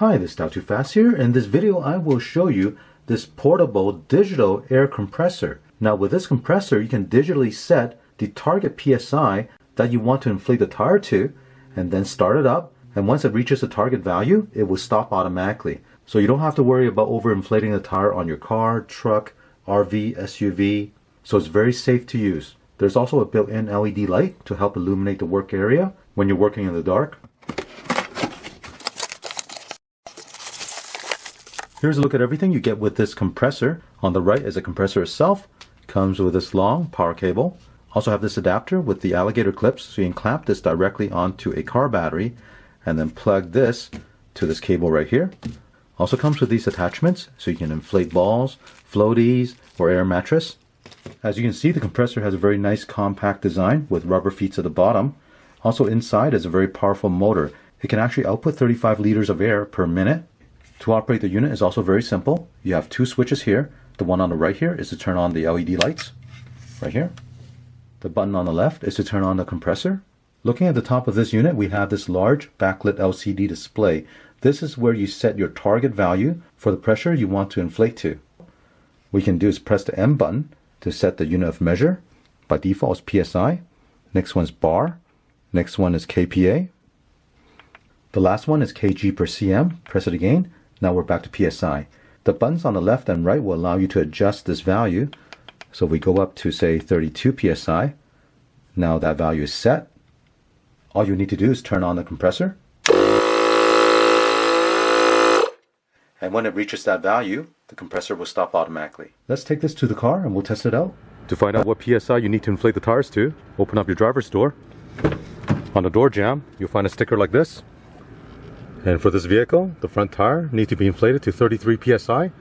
Hi, this is Too Fast here. In this video, I will show you this portable digital air compressor. Now with this compressor, you can digitally set the target PSI that you want to inflate the tire to, and then start it up. And once it reaches the target value, it will stop automatically. So you don't have to worry about overinflating the tire on your car, truck, RV, SUV. So it's very safe to use. There's also a built-in LED light to help illuminate the work area when you're working in the dark. Here's a look at everything you get with this compressor. On the right is the compressor itself. Comes with this long power cable. Also have this adapter with the alligator clips, so you can clamp this directly onto a car battery and then plug this to this cable right here. Also comes with these attachments, so you can inflate balls, floaties, or air mattress. As you can see, the compressor has a very nice compact design with rubber feet at the bottom. Also inside is a very powerful motor. It can actually output 35 liters of air per minute. To operate the unit is also very simple. You have two switches here. The one on the right here is to turn on the LED lights, right here. The button on the left is to turn on the compressor. Looking at the top of this unit, we have this large backlit LCD display. This is where you set your target value for the pressure you want to inflate to. What you can do is press the M button to set the unit of measure. By default is PSI. Next one is bar. Next one is kPa. The last one is kg per cm. Press it again. Now we're back to PSI. The buttons on the left and right will allow you to adjust this value. So we go up to say 32 PSI. Now that value is set. All you need to do is turn on the compressor. And when it reaches that value, the compressor will stop automatically. Let's take this to the car and we'll test it out. To find out what PSI you need to inflate the tires to, open up your driver's door. On the door jamb, you'll find a sticker like this. And for this vehicle, the front tire needs to be inflated to 33 PSI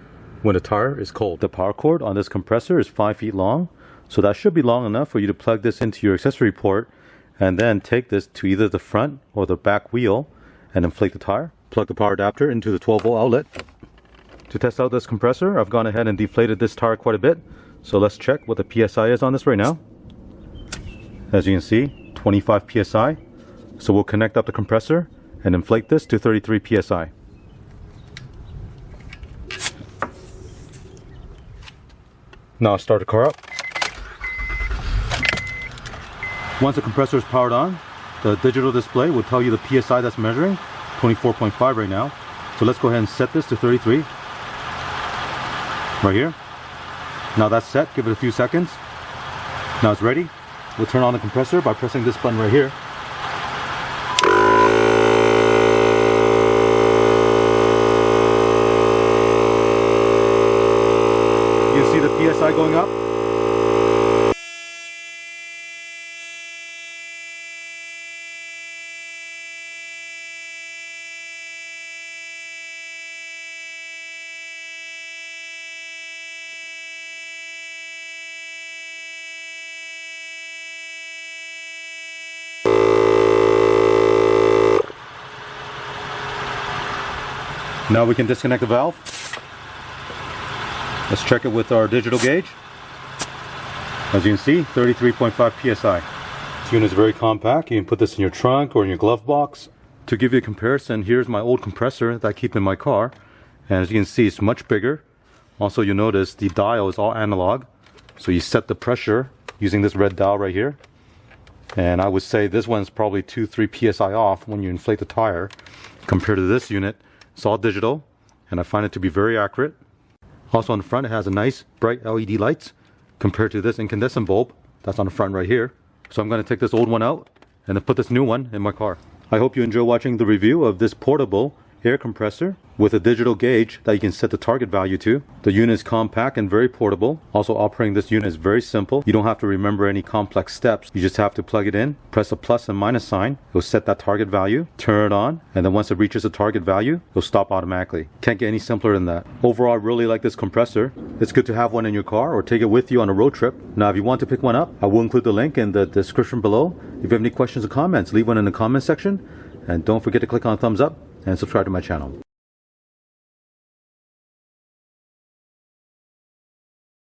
when the tire is cold. The power cord on this compressor is 5 feet long, so that should be long enough for you to plug this into your accessory port and then take this to either the front or the back wheel and inflate the tire. Plug the power adapter into the 12-volt outlet. To test out this compressor, I've gone ahead and deflated this tire quite a bit. So let's check what the PSI is on this right now. As you can see, 25 PSI. So we'll connect up the compressor and inflate this to 33 PSI. Now I'll start the car up. Once the compressor is powered on, the digital display will tell you the PSI that's measuring, 24.5 right now. So let's go ahead and set this to 33. Right here. Now that's set, give it a few seconds. Now it's ready. We'll turn on the compressor by pressing this button right here. You see the PSI going up? Now we can disconnect the valve. Let's check it with our digital gauge. As you can see, 33.5 PSI. This unit is very compact. You can put this in your trunk or in your glove box. To give you a comparison, here's my old compressor that I keep in my car. And as you can see, it's much bigger. Also, you'll notice the dial is all analog. So you set the pressure using this red dial right here. And I would say this one's probably 2-3 PSI off when you inflate the tire. Compared to this unit, it's all digital, and I find it to be very accurate. Also on the front, it has a nice bright LED lights compared to this incandescent bulb that's on the front right here. So I'm going to take this old one out and then put this new one in my car. I hope you enjoy watching the review of this portable air compressor with a digital gauge that you can set the target value to. The unit is compact and very portable. Also, operating this unit is very simple. You don't have to remember any complex steps. You just have to plug it in, press a plus and minus sign. It'll set that target value, turn it on, and then once it reaches the target value, it'll stop automatically. Can't get any simpler than that. Overall, I really like this compressor. It's good to have one in your car or take it with you on a road trip. Now, if you want to pick one up, I will include the link in the description below. If you have any questions or comments, leave one in the comment section. And don't forget to click on thumbs up and subscribe to my channel.